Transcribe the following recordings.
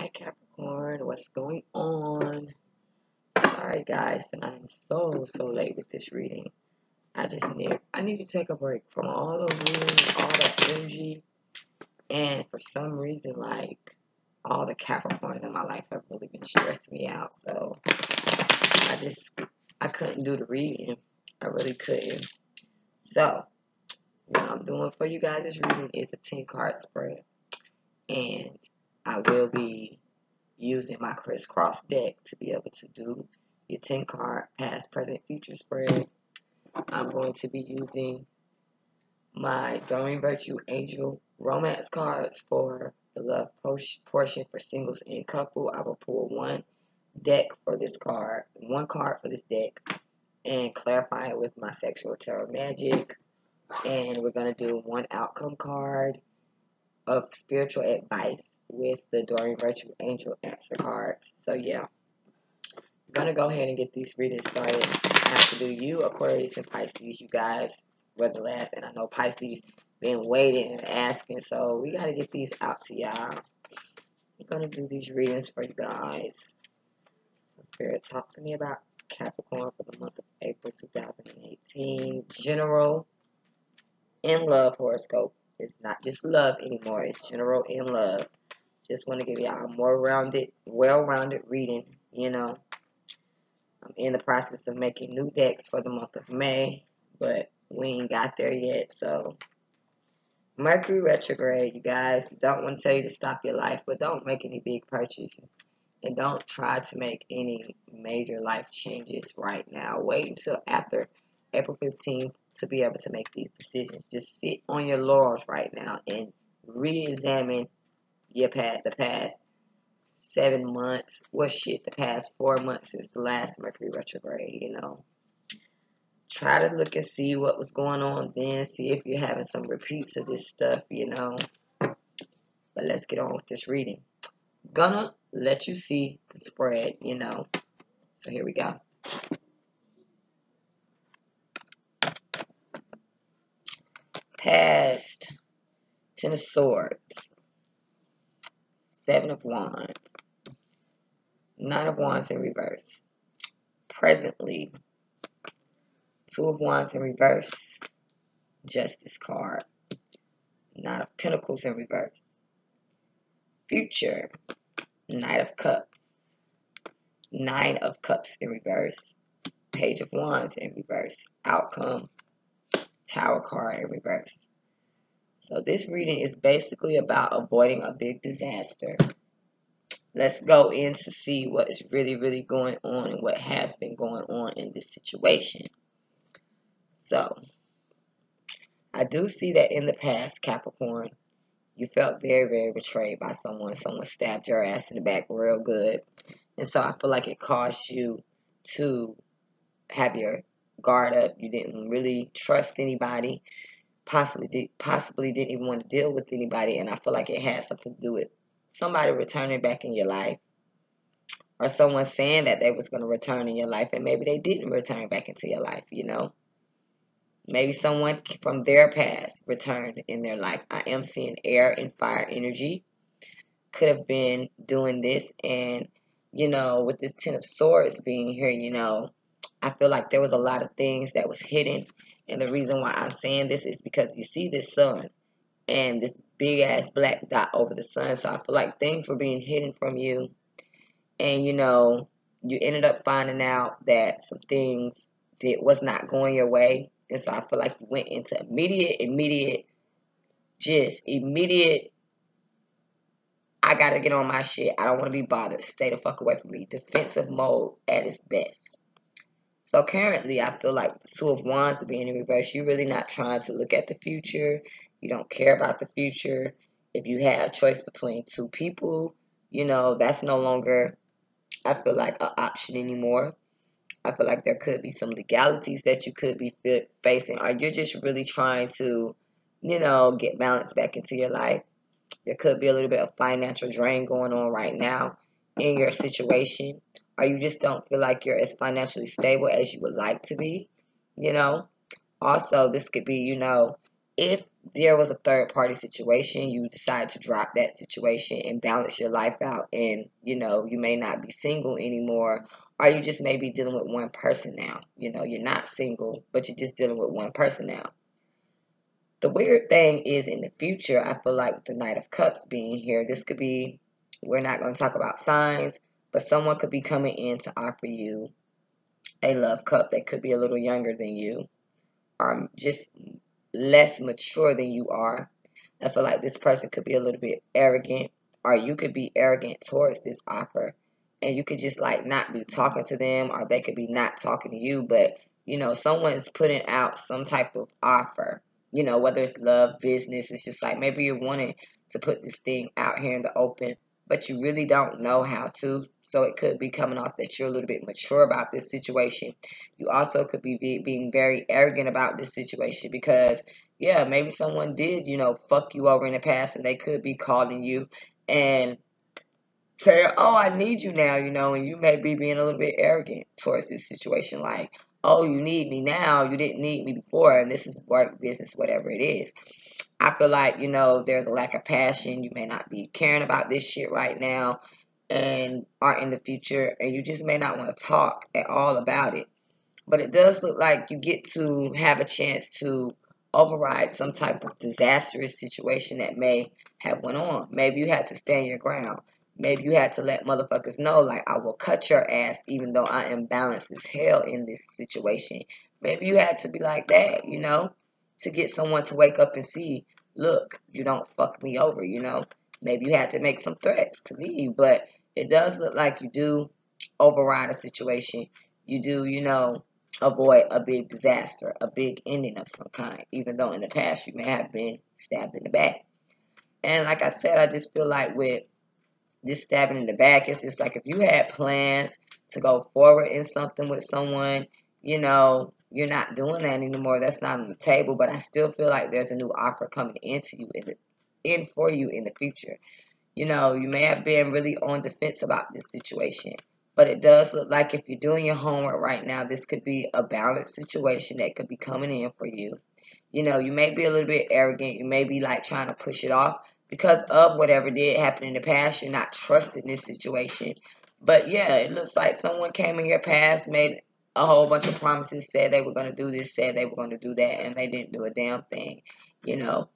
Hi Capricorn, what's going on? Sorry guys that I'm so late with this reading. I need to take a break from all those readings, all that energy, and for some reason like all the Capricorns in my life have really been stressing me out. So I couldn't do the reading. I really couldn't. So what I'm doing for you guys this reading is a 10 card spread. And I will be using my crisscross deck to be able to do your 10 card past, present, future spread. I'm going to be using my Doreen Virtue Angel romance cards for the love portion for singles and couple. I will pull one card for this deck, and clarify it with my sexual tarot magic. And we're going to do one outcome card of spiritual advice with the Doreen Virtue Angel answer cards. So yeah, I'm gonna go ahead and get these readings started. I have to do you, Aquarius, and Pisces. You guys were the last, and I know Pisces been waiting and asking, so we gotta get these out to y'all. I'm gonna do these readings for you guys. So Spirit, talk to me about Capricorn for the month of April 2018. General in love horoscope. It's not just love anymore. It's general in love. Just want to give y'all a more rounded, well-rounded reading. You know, I'm in the process of making new decks for the month of May, but we ain't got there yet. So, Mercury retrograde, you guys. Don't want to tell you to stop your life, but don't make any big purchases. And don't try to make any major life changes right now. Wait until after April 15th to be able to make these decisions. Just sit on your laurels right now and re-examine the past 7 months. The past 4 months since the last Mercury retrograde, you know. Try to look and see what was going on then. See if you're having some repeats of this stuff, you know. But let's get on with this reading. Gonna let you see the spread, you know. So here we go. Past, 10 of Swords, 7 of Wands, 9 of Wands in reverse. Presently, 2 of Wands in reverse, Justice card, 9 of Pentacles in reverse. Future, Knight of Cups, 9 of Cups in reverse, Page of Wands in reverse. Outcome, Tower card in reverse. So this reading is basically about avoiding a big disaster. Let's go in to see what is really going on and what has been going on in this situation. So, I do see that in the past, Capricorn, you felt very betrayed by someone. Someone stabbed your ass in the back real good. And so I feel like it caused you to have your guard up. You didn't really trust anybody. Possibly didn't even want to deal with anybody. And I feel like it had something to do with somebody returning back in your life. Or someone saying that they was going to return in your life. And maybe they didn't return back into your life, you know. Maybe someone from their past returned in their life. I am seeing air and fire energy. Could have been doing this. And, you know, with this 10 of Swords being here, you know, I feel like there was a lot of things that was hidden. And the reason why I'm saying this is because you see this sun and this big ass black dot over the sun. So I feel like things were being hidden from you. And, you know, you ended up finding out that some things was not going your way. And so I feel like you went into immediate, I gotta get on my shit. I don't want to be bothered. Stay the fuck away from me. Defensive mode at its best. So currently, I feel like the 2 of Wands being in reverse, you're really not trying to look at the future. You don't care about the future. If you have a choice between 2 people, you know, that's no longer, I feel like, an option anymore. I feel like there could be some legalities that you could be facing, or you're just really trying to, you know, get balance back into your life. There could be a little bit of financial drain going on right now in your situation, or you just don't feel like you're as financially stable as you would like to be, you know. Also, this could be, you know, If there was a third party situation, you decide to drop that situation and balance your life out, and you may not be single anymore, or you just may be dealing with one person now. You're not single, but you're just dealing with one person now. The weird thing is, in the future, I feel like with the Knight of Cups being here, this could be, we're not going to talk about signs, but someone could be coming in to offer you a love cup. They could be a little younger than you, or just less mature than you are. I feel like this person could be a little bit arrogant, or you could be arrogant towards this offer, and you could just like not be talking to them, or they could be not talking to you, but someone's putting out some type of offer, whether it's love, business. It's just like maybe you're wanting to put this thing out here in the open, but you really don't know how to. So it could be coming off that you're a little bit mature about this situation. You also could be being very arrogant about this situation because, yeah, maybe someone did, fuck you over in the past, and they could be calling you and say, oh, I need you now, and you may be being a little bit arrogant towards this situation. Like, oh, you need me now. You didn't need me before, and this is work, business, whatever it is. I feel like, there's a lack of passion. You may not be caring about this shit right now and are in the future, and you just may not want to talk at all about it. But it does look like you get to have a chance to override some type of disastrous situation that may have went on. Maybe you had to stand your ground. Maybe you had to let motherfuckers know, like, I will cut your ass even though I am balanced as hell in this situation. Maybe you had to be like that, to get someone to wake up and see, look, you don't fuck me over, Maybe you had to make some threats to leave, but it does look like you do override a situation. You do, avoid a big disaster, a big ending of some kind, even though in the past you may have been stabbed in the back. And like I said, I just feel like with this stabbing in the back, it's just like if you had plans to go forward in something with someone, you're not doing that anymore. That's not on the table. But I still feel like there's a new offer coming into you in for you in the future. You may have been really on defense about this situation, but it does look like if you're doing your homework right now, this could be a balanced situation that could be coming in for you. You may be a little bit arrogant. You may be like trying to push it off because of whatever did happen in the past. You're not trusting this situation. But yeah, it looks like someone came in your past, made a whole bunch of promises, said they were going to do this, said they were going to do that, and they didn't do a damn thing, you know.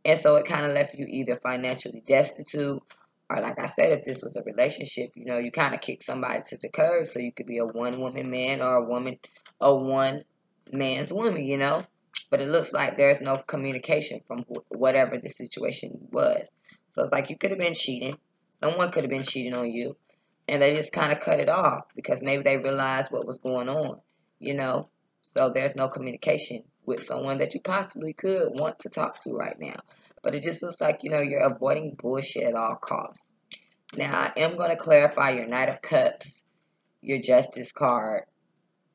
And so it kind of left you either financially destitute, or like I said, if this was a relationship, you kind of kick somebody to the curb so you could be a one-woman man or a one-man's woman. But it looks like there's no communication from whatever the situation was. So it's like you could have been cheating. Someone could have been cheating on you, and they just kind of cut it off because maybe they realized what was going on. So there's no communication with someone that you possibly could want to talk to right now. But it just looks like, you're avoiding bullshit at all costs. Now, I am going to clarify your Knight of Cups, your Justice card,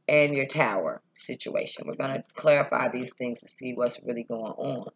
and your Tower situation. We're going to clarify these things to see what's really going on.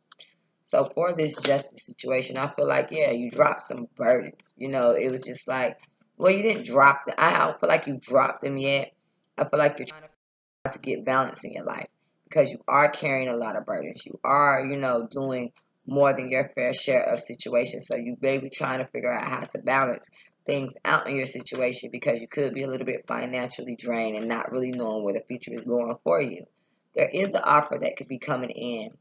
So for this Justice situation, I feel like, yeah, you dropped some burdens. It was just like, well, you didn't drop them. I don't feel like you dropped them yet. I feel like you're trying to get balance in your life because you are carrying a lot of burdens. You are, doing more than your fair share of situations. So you may be trying to figure out how to balance things out in your situation because you could be a little bit financially drained and not really knowing where the future is going for you. There is an offer that could be coming in,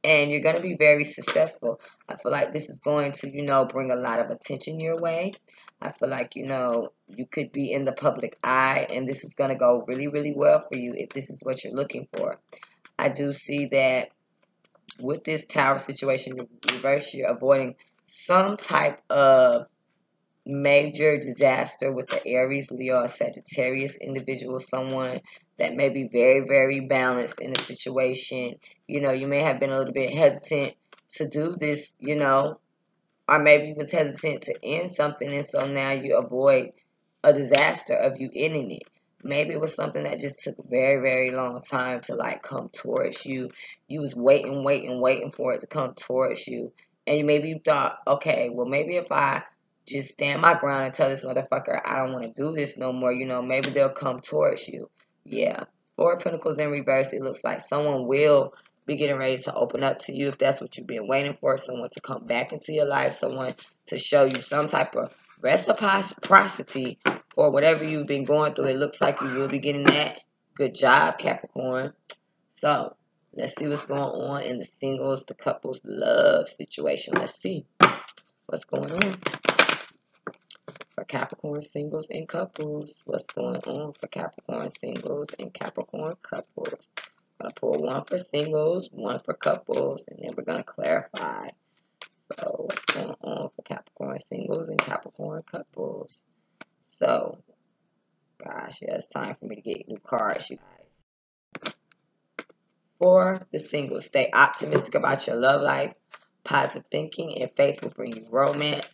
and you're going to be very successful. I feel like this is going to, bring a lot of attention your way. I feel like, you could be in the public eye, and this is going to go really, really well for you if this is what you're looking for. I do see that with this Tower situation, in reverse, you're avoiding some type of major disaster with the Aries, Leo, or Sagittarius individual, someone that may be very, very balanced in a situation. You may have been a little bit hesitant to do this, or maybe you was hesitant to end something, and so now you avoid a disaster of you ending it. Maybe it was something that just took a very, very long time to like come towards you. You was waiting for it to come towards you. And you maybe thought, okay, well, maybe if I just stand my ground and tell this motherfucker I don't want to do this no more, maybe they'll come towards you. Yeah. Four of Pentacles in reverse, it looks like someone will be getting ready to open up to you if that's what you've been waiting for. Someone to come back into your life, someone to show you some type of reciprocity for whatever you've been going through. It looks like you will be getting that. Good job, Capricorn. So let's see what's going on in the singles, the couples, love situation. Let's see what's going on for Capricorn singles and couples. What's going on for Capricorn singles and Capricorn couples? I'm going to pull one for singles, one for couples, and then we're going to clarify. So what's going on for Capricorn singles and Capricorn couples? So, gosh, yeah, it's time for me to get new cards, you guys. For the singles, stay optimistic about your love life. Positive thinking and faith will bring you romance.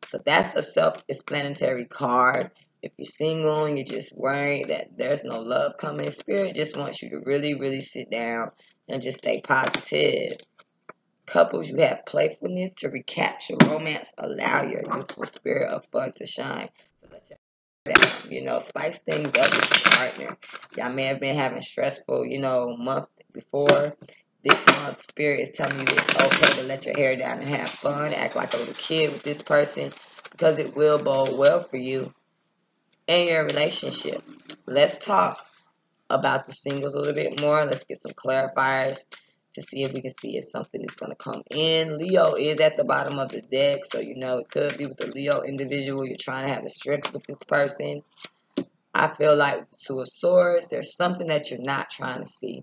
So that's a self-explanatory card. If you're single and you're just worried that there's no love coming, Spirit just wants you to really, really sit down and just stay positive. Couples, you have playfulness to recapture romance. Allow your youthful spirit of fun to shine. So let your spice things up with your partner. Y'all may have been having stressful, month before. This month, Spirit is telling you it's okay to let your hair down and have fun, act like a little kid with this person, because it will bode well for you and your relationship. Let's talk about the singles a little bit more. Let's get some clarifiers to see if we can see if something is going to come in. Leo is at the bottom of the deck, so it could be with the Leo individual. You're trying to have the strength with this person. I feel like with the Two of Swords, there's something that you're not trying to see.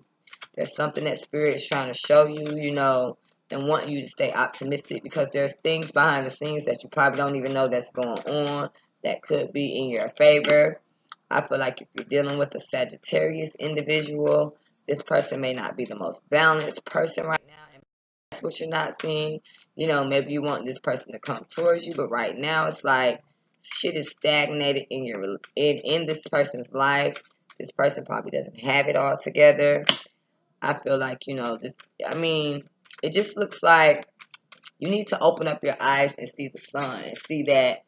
There's something that Spirit is trying to show you, and want you to stay optimistic, because there's things behind the scenes that you probably don't even know that's going on that could be in your favor. I feel like if you're dealing with a Sagittarius individual, this person may not be the most balanced person right now. And that's what you're not seeing. Maybe you want this person to come towards you, but right now it's like shit is stagnated in this person's life. This person probably doesn't have it all together. I feel like, it just looks like you need to open up your eyes and see the sun and see that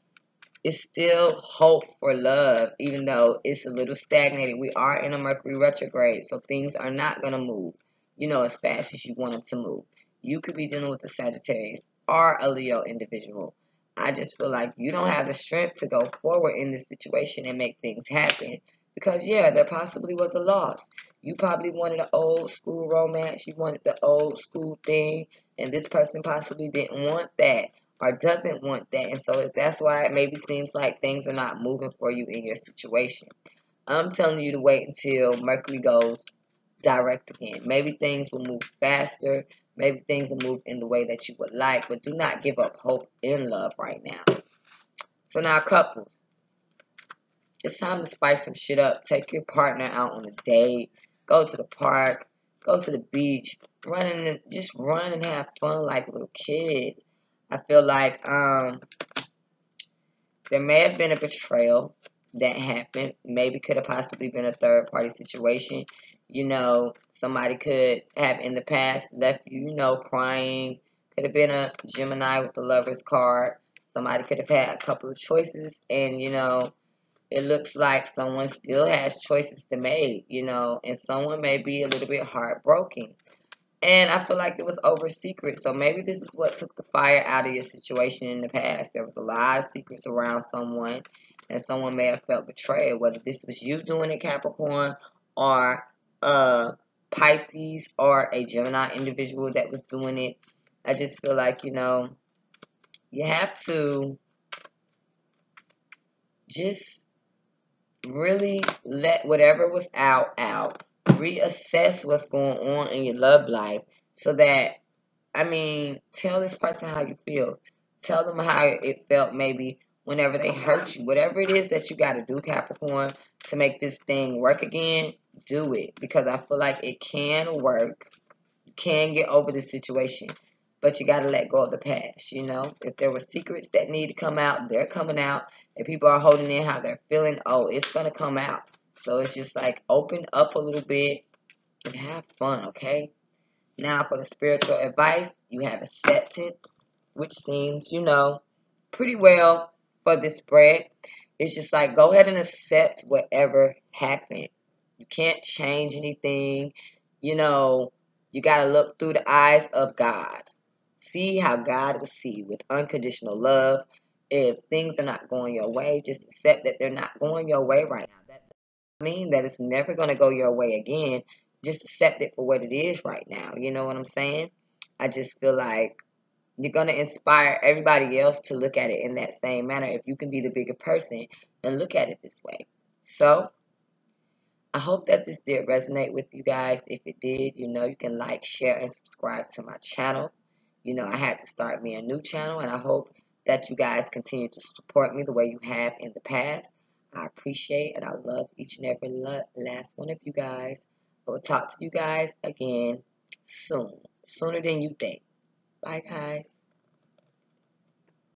it's still hope for love, even though it's a little stagnated. We are in a Mercury retrograde, so things are not going to move, as fast as you want them to move. You could be dealing with a Sagittarius or a Leo individual. I just feel like you don't have the strength to go forward in this situation and make things happen. Because, yeah, there possibly was a loss. You probably wanted an old school romance. You wanted the old school thing. And this person possibly didn't want that or doesn't want that. And so that's why it maybe seems like things are not moving for you in your situation. I'm telling you to wait until Mercury goes direct again. Maybe things will move faster. Maybe things will move in the way that you would like. But do not give up hope in love right now. So now, couples. It's time to spice some shit up. Take your partner out on a date. Go to the park. Go to the beach. Just run and have fun like little kids. I feel like there may have been a betrayal that happened. Maybe could have possibly been a third party situation. Somebody could have in the past left you, crying. Could have been a Gemini with the Lover's card. Somebody could have had a couple of choices, and it looks like someone still has choices to make, and someone may be a little bit heartbroken. And I feel like it was over secret. So maybe this is what took the fire out of your situation in the past. There was a lot of secrets around someone, and someone may have felt betrayed, whether this was you doing it, Capricorn, or Pisces, or a Gemini individual that was doing it. I just feel like, you have to just really let whatever was out. Reassess what's going on in your love life so that, tell this person how you feel. Tell them how it felt maybe whenever they hurt you. Whatever it is that you got to do, Capricorn, to make this thing work again, do it. Because I feel like it can work. You can get over the situation. But you got to let go of the past, If there were secrets that need to come out, they're coming out. If people are holding in how they're feeling, it's going to come out. So it's just like open up a little bit and have fun, okay? Now for the spiritual advice, you have acceptance, which seems, pretty well for this spread. It's just like go ahead and accept whatever happened. You can't change anything. You got to look through the eyes of God. See how God will see with unconditional love. If things are not going your way, just accept that they're not going your way right now. That doesn't mean that it's never going to go your way again. Just accept it for what it is right now. You know what I'm saying? I just feel like you're going to inspire everybody else to look at it in that same manner if you can be the bigger person and look at it this way. So, I hope that this did resonate with you guys. If it did, you know, you can like, share, and subscribe to my channel. You know, I had to start me a new channel, and I hope that you guys continue to support me the way you have in the past. I appreciate and I love each and every last one of you guys. I will talk to you guys again soon, sooner than you think. Bye, guys.